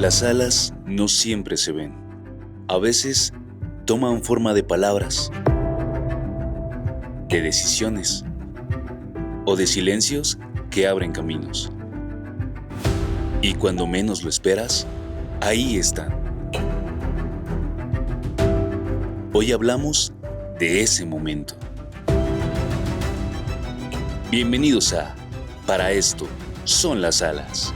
Las alas no siempre se ven. A veces toman forma de palabras, de decisiones o de silencios que abren caminos. Y cuando menos lo esperas, ahí están. Hoy hablamos de ese momento. Bienvenidos a Para esto son las alas.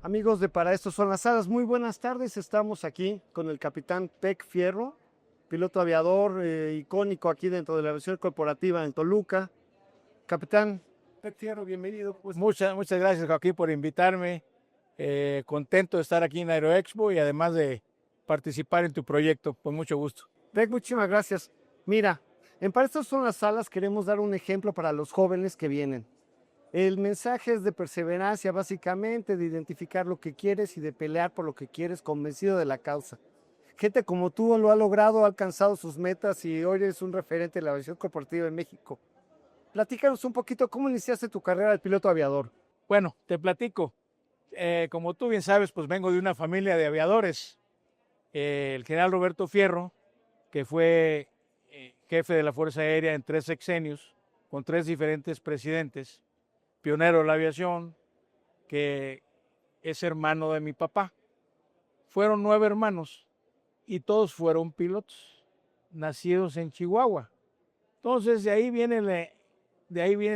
Amigos de Para esto son las alas, muy buenas tardes. Estamos aquí con el capitán Pec Fierro, piloto aviador icónico aquí dentro de la aviación corporativa en Toluca. Capitán Pec Fierro, bienvenido. Pues muchas gracias, Joaquín, por invitarme. Contento de estar aquí en Aeroexpo y además de participar en tu proyecto, con mucho gusto. Pec, muchísimas gracias. Mira, en Para esto son las alas queremos dar un ejemplo para los jóvenes que vienen. El mensaje es de perseverancia, básicamente, de identificar lo que quieres y de pelear por lo que quieres, convencido de la causa. Gente como tú lo ha logrado, ha alcanzado sus metas y hoy eres un referente de la aviación corporativa en México. Platícanos un poquito cómo iniciaste tu carrera de piloto aviador. Bueno, te platico. Como tú bien sabes, pues vengo de una familia de aviadores. El general Roberto Fierro, que fue jefe de la Fuerza Aérea en 3 sexenios, con 3 diferentes presidentes, pionero de la aviación, que es hermano de mi papá. Fueron 9 hermanos y todos fueron pilotos, nacidos en Chihuahua. Entonces de ahí viene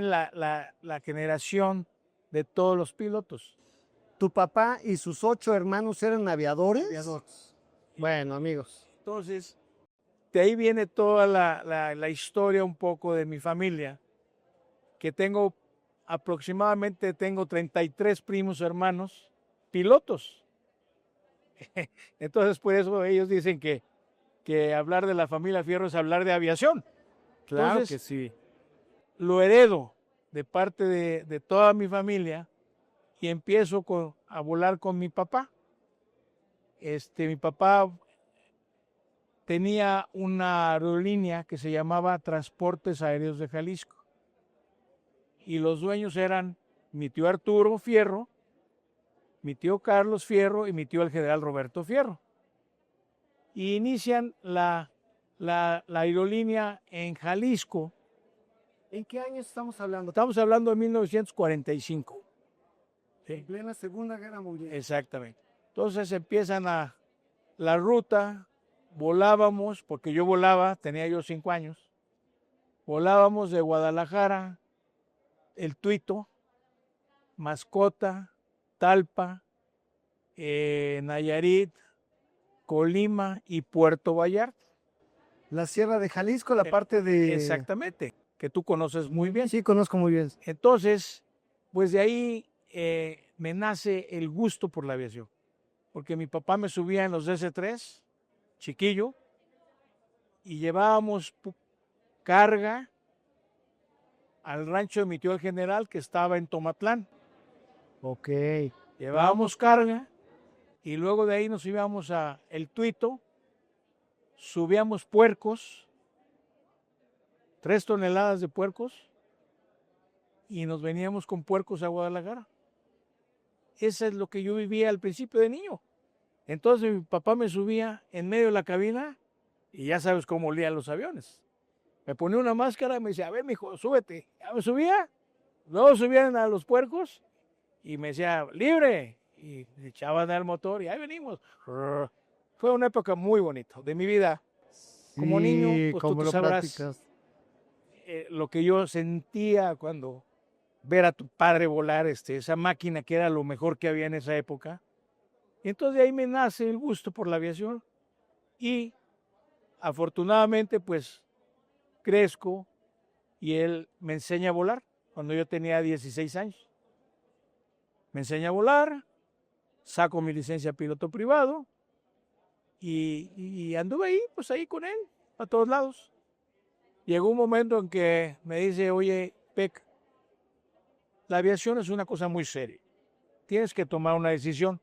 la generación de todos los pilotos. ¿Tu papá y sus 8 hermanos eran aviadores? Aviadores. Bueno, amigos. Entonces, de ahí viene toda la historia un poco de mi familia, que aproximadamente tengo 33 primos hermanos pilotos. Entonces, por eso ellos dicen que hablar de la familia Fierro es hablar de aviación. Claro Entonces, que sí. lo heredo de parte de toda mi familia y empiezo a volar con mi papá. Mi papá tenía una aerolínea que se llamaba Transportes Aéreos de Jalisco. Y los dueños eran mi tío Arturo Fierro, mi tío Carlos Fierro y mi tío el general Roberto Fierro. Y inician la aerolínea en Jalisco. ¿En qué año estamos hablando? Estamos hablando de 1945. ¿Sí? En plena Segunda Guerra Mundial. Exactamente. Entonces empiezan la ruta, volábamos, porque yo volaba, tenía yo 5 años, volábamos de Guadalajara, El Tuito, Mascota, Talpa, Nayarit, Colima y Puerto Vallarta. La Sierra de Jalisco, la parte de... Exactamente, que tú conoces muy bien. Sí, conozco muy bien. Entonces, pues de ahí me nace el gusto por la aviación, porque mi papá me subía en los DC-3, chiquillo, y llevábamos carga al rancho de mi tío el general, que estaba en Tomatlán. Ok. Llevábamos carga y luego de ahí nos íbamos a El Tuito, subíamos puercos, 3 toneladas de puercos, y nos veníamos con puercos a Guadalajara. Eso es lo que yo vivía al principio de niño. Entonces mi papá me subía en medio de la cabina y ya sabes cómo olían los aviones. Me ponía una máscara y me decía, a ver, mijo, súbete. Ya me subía, luego subían a los puercos y me decía, libre. Y me echaban al motor y ahí venimos. Fue una época muy bonita de mi vida. Como Sí, niño, pues como tú lo sabrás platicas. lo que yo sentía cuando ver a tu padre volar esa máquina que era lo mejor que había en esa época. Y entonces de ahí me nace el gusto por la aviación y afortunadamente pues crezco y él me enseña a volar cuando yo tenía 16 años. Me enseña a volar, saco mi licencia de piloto privado y anduve ahí, pues ahí con él, a todos lados. Llegó un momento en que me dice, oye, Pec, La aviación es una cosa muy seria. Tienes que tomar una decisión.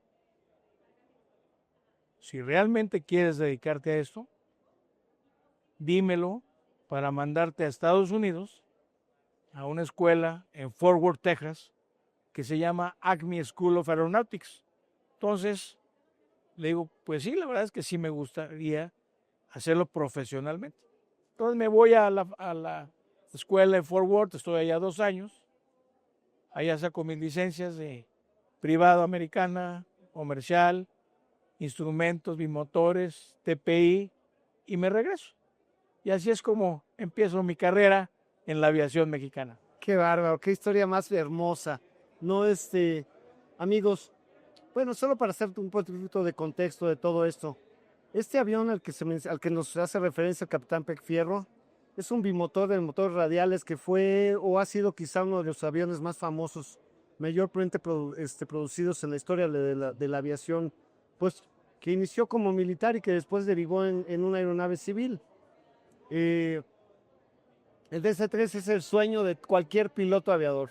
Si realmente quieres dedicarte a esto, dímelo para mandarte a Estados Unidos, a una escuela en Fort Worth, Texas, que se llama Acme School of Aeronautics. Entonces, le digo, pues sí, la verdad es que sí me gustaría hacerlo profesionalmente. Entonces me voy a la escuela en Fort Worth, estoy allá 2 años, allá saco mis licencias de privado americana, comercial, instrumentos, bimotores, TPI, y me regreso. Y así es como empiezo mi carrera en la aviación mexicana. Qué bárbaro, qué historia más hermosa. No, amigos, bueno, solo para hacerte un poquito de contexto de todo esto. Este avión al que nos hace referencia el capitán Peck Fierro es un bimotor de motores radiales que fue o ha sido quizá uno de los aviones más famosos, mayormente producidos en la historia de la aviación, pues que inició como militar y que después derivó en una aeronave civil. Eh, el DC-3 es el sueño de cualquier piloto aviador.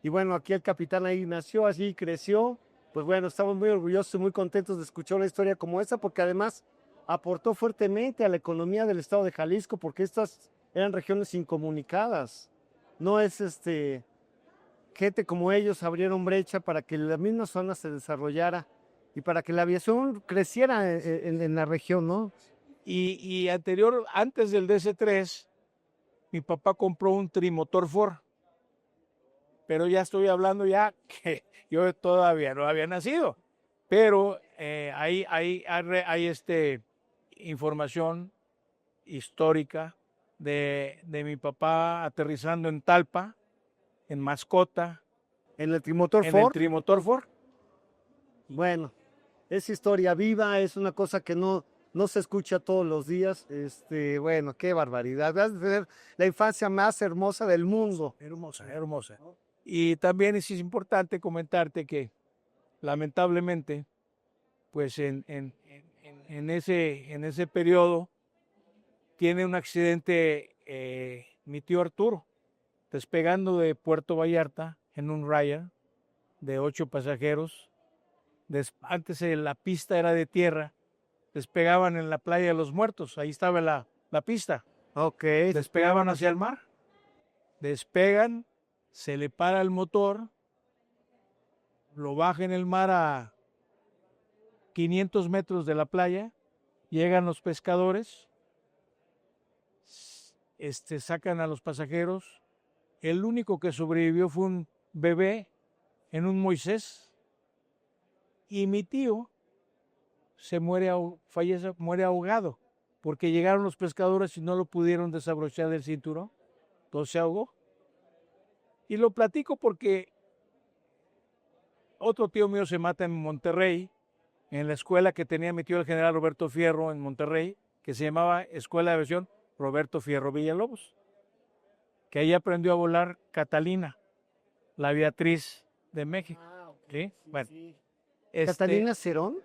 Y bueno, aquí el capitán ahí nació, así creció. Pues bueno, estamos muy orgullosos y muy contentos de escuchar una historia como esa, porque además aportó fuertemente a la economía del estado de Jalisco, porque estas eran regiones incomunicadas. No es gente como ellos abrieron brecha para que la misma zona se desarrollara y para que la aviación creciera en la región, ¿no? Y antes del DC-3, mi papá compró un trimotor Ford, pero ya estoy hablando ya que yo todavía no había nacido, pero hay información histórica de mi papá aterrizando en Talpa, en Mascota, En el trimotor en el Ford. trimotor Ford. Bueno, es historia viva, es una cosa que no se escucha todos los días. Bueno, qué barbaridad. Vas a tener la infancia más hermosa del mundo. Hermosa, hermosa. Y también es importante comentarte que lamentablemente, pues en ese periodo tiene un accidente mi tío Arturo, despegando de Puerto Vallarta en un Ryder de 8 pasajeros. Antes la pista era de tierra, despegaban en la playa de los Muertos, ahí estaba la pista. Ok. Despegaban hacia el mar, despegan, se le para el motor, lo baja en el mar a 500 metros de la playa, llegan los pescadores, sacan a los pasajeros. El único que sobrevivió fue un bebé en un Moisés, y mi tío muere ahogado, porque llegaron los pescadores y no lo pudieron desabrochar del cinturón, entonces se ahogó. Y lo platico porque otro tío mío se mata en Monterrey, en la escuela que tenía mi tío el general Roberto Fierro en Monterrey, que se llamaba Escuela de Aviación Roberto Fierro Villalobos, que ahí aprendió a volar Catalina, la aviatriz de México. ¿Sí? Bueno, ¿Catalina Cerón?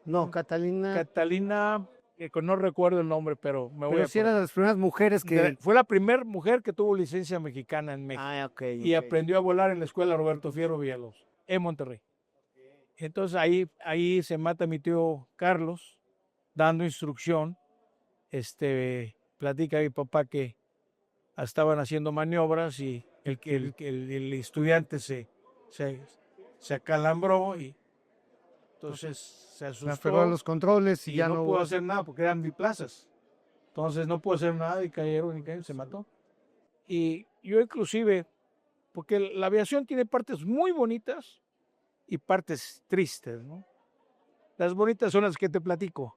No, Catalina. Catalina, que no recuerdo el nombre, pero me voy Pero a sí era de las primeras mujeres que. Fue la primera mujer que tuvo licencia mexicana en México. Ok. Y aprendió a volar en la escuela Roberto Fierro Villalobos, en Monterrey. Entonces ahí se mata mi tío Carlos, dando instrucción. Platica mi papá que estaban haciendo maniobras y el estudiante se acalambró y entonces se Se aferró a asustó los controles y y ya no no pudo hubo. hacer nada porque eran biplazas. Entonces no pudo hacer nada y cayeron, se mató. Y yo inclusive, porque la aviación tiene partes muy bonitas y partes tristes, ¿no? Las bonitas son las que te platico.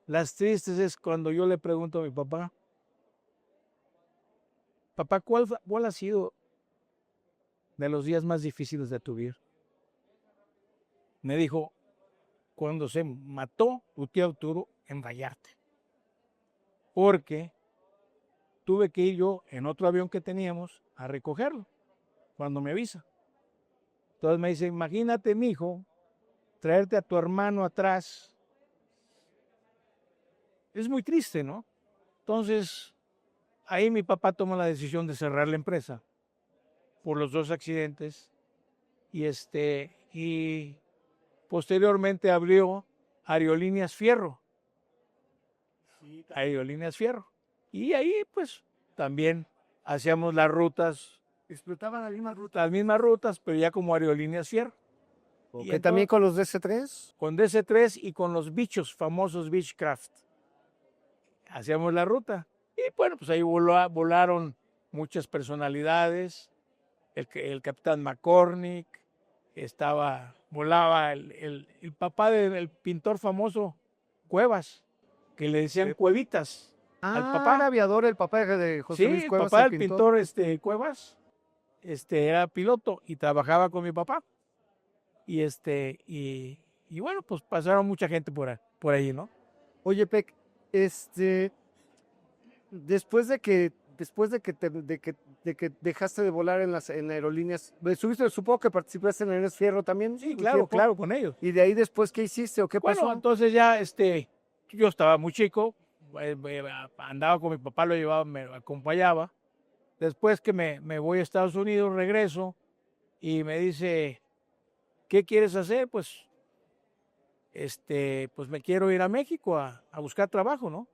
Las tristes es cuando yo le pregunto a mi papá, papá, ¿cuál ha sido de los días más difíciles de tu vida? Me dijo, cuando se mató tu tío Arturo en Vallarta. Porque tuve que ir yo en otro avión que teníamos a recogerlo cuando me avisa. Entonces me dice, imagínate, mijo, traerte a tu hermano atrás. Es muy triste, ¿no? Entonces, ahí mi papá tomó la decisión de cerrar la empresa. por los dos accidentes y posteriormente abrió Aerolíneas Fierro. Aerolíneas Fierro. Y ahí pues también hacíamos las rutas, Explotaban las las mismas rutas, pero ya como Aerolíneas Fierro. Y Que también con los DC-3. con DC-3 y con los bichos, famosos Beechcraft. Hacíamos la ruta. Y bueno, pues ahí volaron muchas personalidades. El capitán McCormick, volaba el papá del pintor famoso Cuevas, que le decían Cuevitas al papá. Era aviador el papá de José Sí, Luis el Cuevas, papá el del pintor. pintor Cuevas, era piloto y trabajaba con mi papá. Y bueno, pues pasaron mucha gente por ahí, ¿no? Oye, Pec, después de que dejaste de volar en aerolíneas, supongo que participaste en Aerolíneas Fierro también. Sí, un claro, tiempo. claro, con ellos. Y de ahí después, ¿qué hiciste o qué Bueno, pasó? entonces ya yo estaba muy chico, andaba con mi papá, lo llevaba, me acompañaba. Después que me voy a Estados Unidos, regreso y me dice, ¿qué quieres hacer? Pues me quiero ir a México a buscar trabajo, ¿no?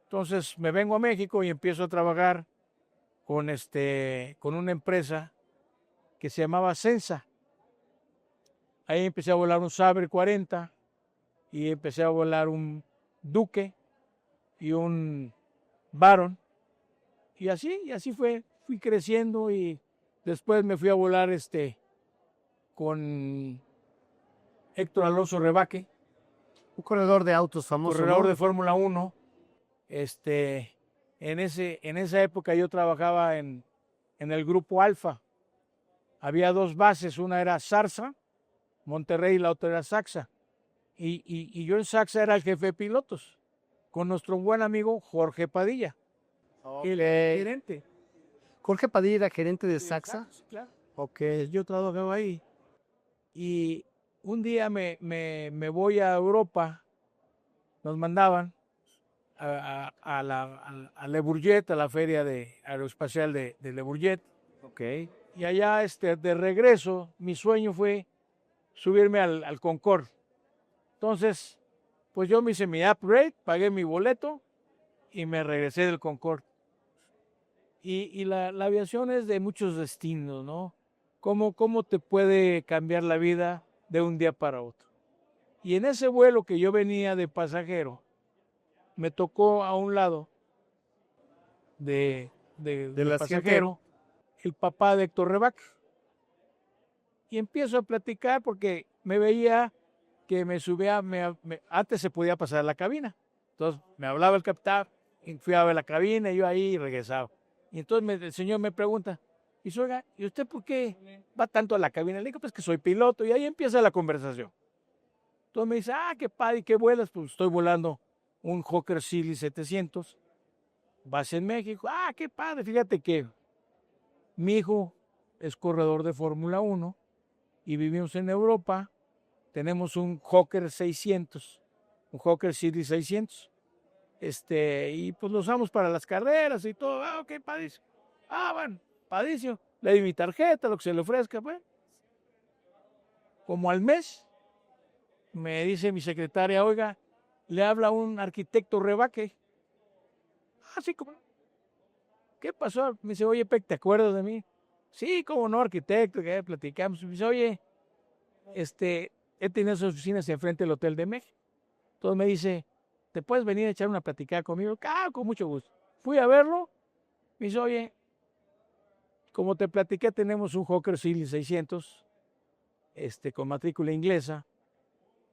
Entonces me vengo a México y empiezo a trabajar con una empresa que se llamaba Sensa. Ahí empecé a volar un Sabre 40 y empecé a volar un Duque y un Baron. Y así fui creciendo y después me fui a volar con Héctor Alonso Rebaque, Un corredor de autos famoso, corredor ¿no? de Fórmula 1. En esa época yo trabajaba en el grupo Alfa. Había dos bases, una era Zarza, Monterrey, y la otra era Saxa. Y yo en Saxa era el jefe de pilotos, con nuestro buen amigo Jorge Padilla, el gerente. Jorge Padilla, gerente de Saxa. Sí, claro. Yo trabajaba ahí. Y un día me voy a Europa, nos mandaban a Le Bourget, a la feria aeroespacial de Le Bourget. Y allá de regreso, mi sueño fue subirme al Concorde. Entonces, pues yo me hice mi upgrade, pagué mi boleto y me regresé del Concorde. Y la aviación es de muchos destinos, ¿no? ¿Cómo te puede cambiar la vida de un día para otro? Y en ese vuelo que yo venía de pasajero, me tocó a un lado de pasajero el papá de Héctor Rebaque. Y empiezo a platicar porque me veía que me subía, antes se podía pasar a la cabina. Entonces me hablaba el capitán, y fui a ver la cabina y yo ahí regresaba. Y entonces el señor me pregunta, y oiga, ¿y usted por qué va tanto a la cabina? Le digo, pues que soy piloto. Y ahí empieza la conversación. Entonces me dice, qué padre, ¿qué vuelas? Pues estoy volando un Hawker Siddeley 700, base en México. Qué padre, fíjate que mi hijo es corredor de Fórmula 1 y vivimos en Europa. Tenemos un Hawker 600, un Hawker Siddeley 600. Y pues lo usamos para las carreras y todo. Ok, padrísimo. Bueno, padrísimo. Le di mi tarjeta, lo que se le ofrezca. Bueno. Como al mes, me dice mi secretaria, oiga, le habla un arquitecto Rebaque. Sí, como. ¿Qué pasó? Me dice, oye, Pec, ¿te acuerdas de mí? Sí, cómo no, arquitecto, que platicamos. Me dice, oye, he tenido esas oficinas enfrente del Hotel de México. Entonces me dice, ¿te puedes venir a echar una platicada conmigo? Con mucho gusto. Fui a verlo. Me dice, oye, como te platiqué, tenemos un Hawker Siddeley 600, con matrícula inglesa,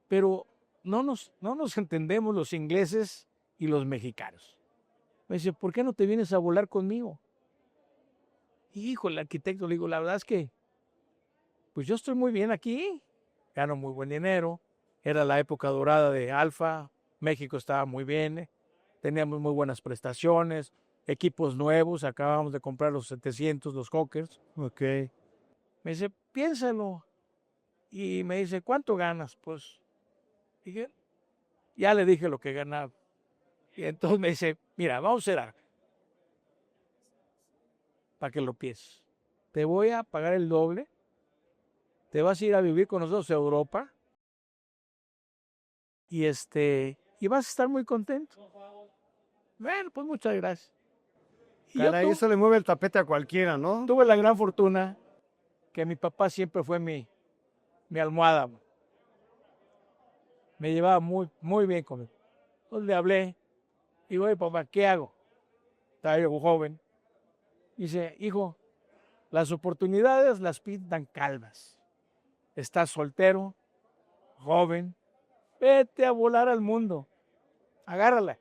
pero no nos entendemos los ingleses y los mexicanos. Me dice, ¿por qué no te vienes a volar conmigo? Hijo, el arquitecto, le digo, la verdad es que, pues yo estoy muy bien aquí, gano muy buen dinero, era la época dorada de Alfa, México estaba muy bien, teníamos muy buenas prestaciones, equipos nuevos, acabamos de comprar los 700, los Hawkers. Me dice, piénsalo. Y me dice, ¿cuánto ganas? Pues, dije, ya le dije lo que ganaba. Y entonces me dice, mira, vamos a hacer algo para que lo pienses. te voy a pagar el doble, te vas a ir a vivir con nosotros a Europa y vas a estar muy contento. Bueno, pues muchas gracias. Y yo Caray, eso le mueve el tapete a cualquiera, ¿no? tuve la gran fortuna que mi papá siempre fue mi almohada. Me llevaba muy, muy bien con él. Entonces le hablé, digo, oye, papá, ¿qué hago? Estaba yo joven. Dice, hijo, las oportunidades las pintan calvas. Estás soltero, joven, vete a volar al mundo, agárrala.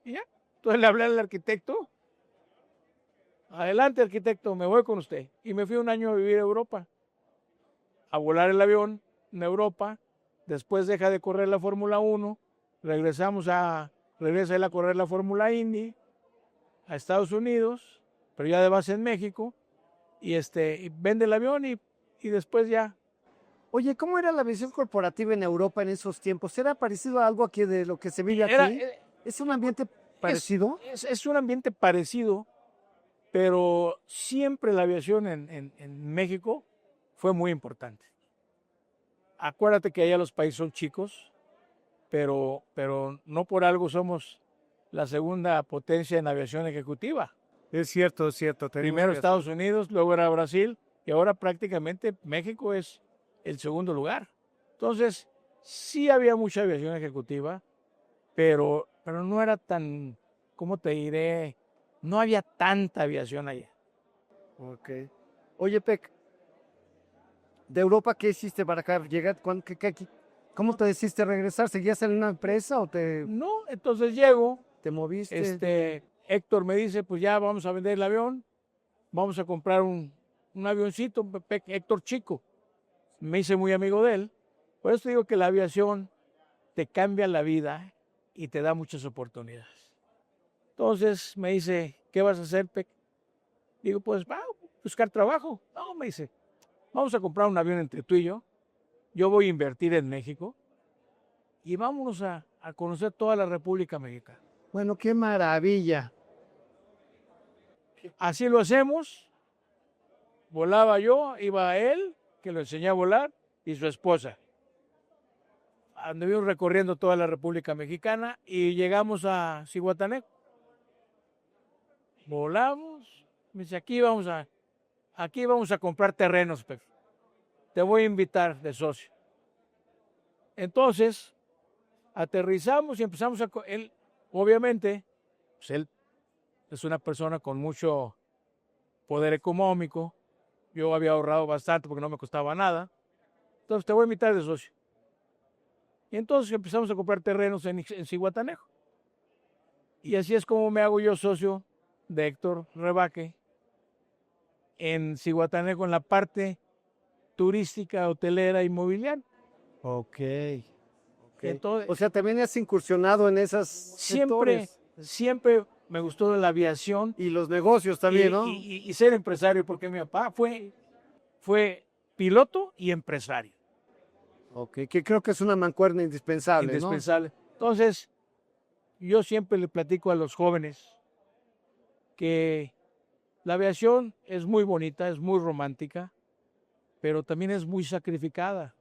Y ya, entonces le hablé al arquitecto, adelante arquitecto, me voy con usted. Y me fui un año a vivir a Europa, a volar el avión en Europa, después deja de correr la Fórmula 1, regresa él a correr la Fórmula Indy a Estados Unidos, pero ya de base en México, y vende el avión y después ya. Oye, ¿cómo era la visión corporativa en Europa en esos tiempos? ¿Era parecido a algo aquí de lo que se vive Era, aquí? ¿Es un ambiente parecido? Es un ambiente parecido, pero siempre la aviación en México fue muy importante. Acuérdate que allá los países son chicos, pero no por algo somos la segunda potencia en aviación ejecutiva. Es cierto, es cierto. Primero Estados Unidos, luego era Brasil y ahora prácticamente México es el segundo lugar. Entonces, sí había mucha aviación ejecutiva, pero no era tan, ¿cómo te diré? No había tanta aviación allá. Ok. Oye, Pec, ¿de Europa qué hiciste para acá? ¿Cómo te decidiste regresar? ¿Seguías en una empresa o te No, entonces llego, moviste? Héctor me dice, pues ya vamos a vender el avión, vamos a comprar un avioncito, Héctor Chico. Me hice muy amigo de él. Por eso digo que la aviación te cambia la vida y te da muchas oportunidades. Entonces me dice, ¿qué vas a hacer, Pec? Digo, pues va a buscar trabajo. No, me dice, vamos a comprar un avión entre tú y yo voy a invertir en México y vámonos a conocer toda la República Mexicana. Bueno, qué maravilla. Así lo hacemos. Volaba yo, iba él, que lo enseñé a volar, y su esposa. Anduvimos recorriendo toda la República Mexicana y llegamos a Zihuatanejo. Volamos, me dice, aquí vamos a comprar terrenos, Pepe. Te voy a invitar de socio. Entonces, aterrizamos y empezamos él, obviamente, pues él es una persona con mucho poder económico. Yo había ahorrado bastante porque no me costaba nada. Entonces, te voy a invitar de socio. Y entonces empezamos a comprar terrenos en Zihuatanejo. Y así es como me hago yo socio de Héctor Rebaque en Zihuatanejo, en la parte turística, hotelera, inmobiliaria. Ok. Entonces, O sea, también has incursionado en esas siempre me gustó la aviación. Y los negocios también, ¿no? Y ser empresario, porque mi papá fue piloto y empresario. Ok, que creo que es una mancuerna indispensable, Indispensable. ¿No? Entonces, yo siempre le platico a los jóvenes que la aviación es muy bonita, es muy romántica, pero también es muy sacrificada.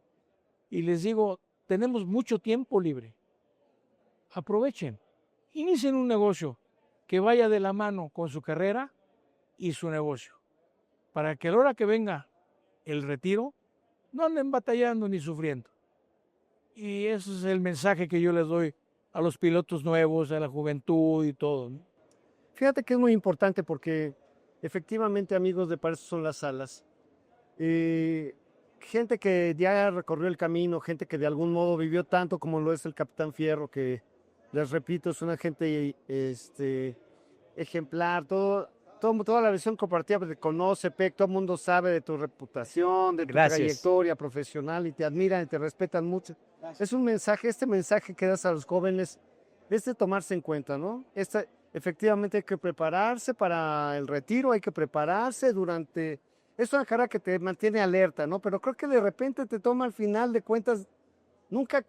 Y les digo, tenemos mucho tiempo libre. Aprovechen, inicien un negocio que vaya de la mano con su carrera y su negocio, para que a la hora que venga el retiro, no anden batallando ni sufriendo. Y ese es el mensaje que yo les doy a los pilotos nuevos, a la juventud y todo, ¿no? Fíjate que es muy importante porque efectivamente, amigos, de para eso son las alas. Gente que ya recorrió el camino, gente que de algún modo vivió tanto como lo es el Capitán Fierro, que les repito, es una gente ejemplar, toda la visión corporativa te conoce, Pec, todo el mundo sabe de tu reputación, de tu trayectoria profesional y te admiran y te respetan mucho. Gracias. Es un mensaje, este mensaje que das a los jóvenes es de tomarse en cuenta, ¿no? Efectivamente hay que prepararse para el retiro, hay que prepararse durante... Es una carrera que te mantiene alerta, ¿no? Pero creo que de repente te toma al final de cuentas, nunca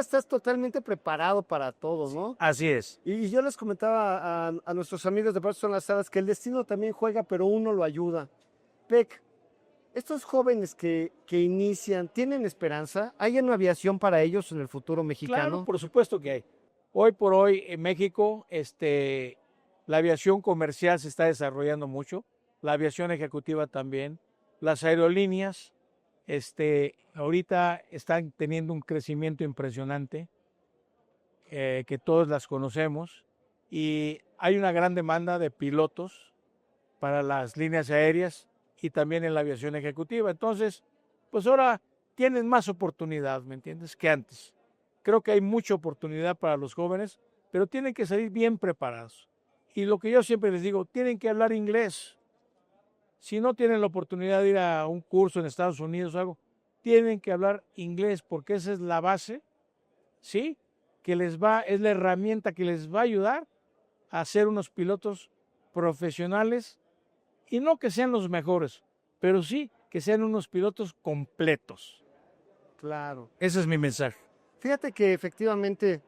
estás totalmente preparado para todo, ¿no? Así es. Y yo les comentaba a nuestros amigos de Parte Son las Alas que el destino también juega, pero uno lo ayuda. Pec, estos jóvenes que inician, ¿tienen esperanza? ¿Hay una aviación para ellos en el futuro mexicano? Claro, por supuesto que hay. Hoy por hoy en México, la aviación comercial se está desarrollando mucho, la aviación ejecutiva también, las aerolíneas, ahorita están teniendo un crecimiento impresionante, que todos las conocemos, y hay una gran demanda de pilotos para las líneas aéreas y también en la aviación ejecutiva. Entonces, pues ahora tienen más oportunidad, ¿me entiendes?, que antes. Creo que hay mucha oportunidad para los jóvenes, pero tienen que salir bien preparados. Y lo que yo siempre les digo, tienen que hablar inglés. Si no tienen la oportunidad de ir a un curso en Estados Unidos o algo, tienen que hablar inglés porque esa es la base, ¿sí? Es la herramienta que les va a ayudar a ser unos pilotos profesionales y no que sean los mejores, pero sí que sean unos pilotos completos. Claro. Ese es mi mensaje. Fíjate que efectivamente,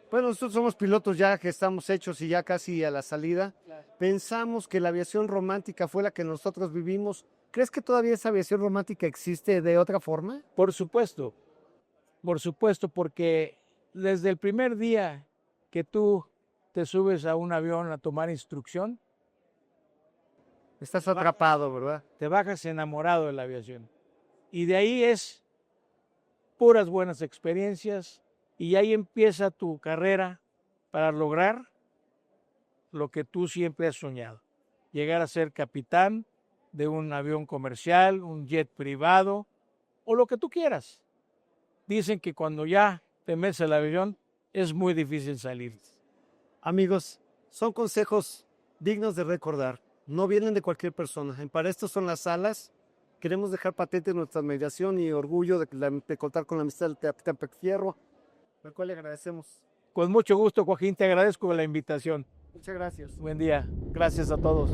bueno, nosotros somos pilotos ya que estamos hechos y ya casi a la salida. Pensamos que la aviación romántica fue la que nosotros vivimos. ¿Crees que todavía esa aviación romántica existe de otra forma? Por supuesto, porque desde el primer día que tú te subes a un avión a tomar instrucción, Estás atrapado, ¿verdad? te bajas enamorado de la aviación. Y de ahí es puras buenas experiencias y ahí empieza tu carrera para lograr lo que tú siempre has soñado. Llegar a ser capitán de un avión comercial, un jet privado o lo que tú quieras. Dicen que cuando ya te metes al avión es muy difícil salir. Amigos, son consejos dignos de recordar. No vienen de cualquier persona. Para esto son las alas. Queremos dejar patente nuestra admiración y orgullo de contar con la amistad del capitán Pec Fierro, al cual le agradecemos. Con mucho gusto, Joaquín, te agradezco la invitación. Muchas gracias. Buen día. Gracias a todos.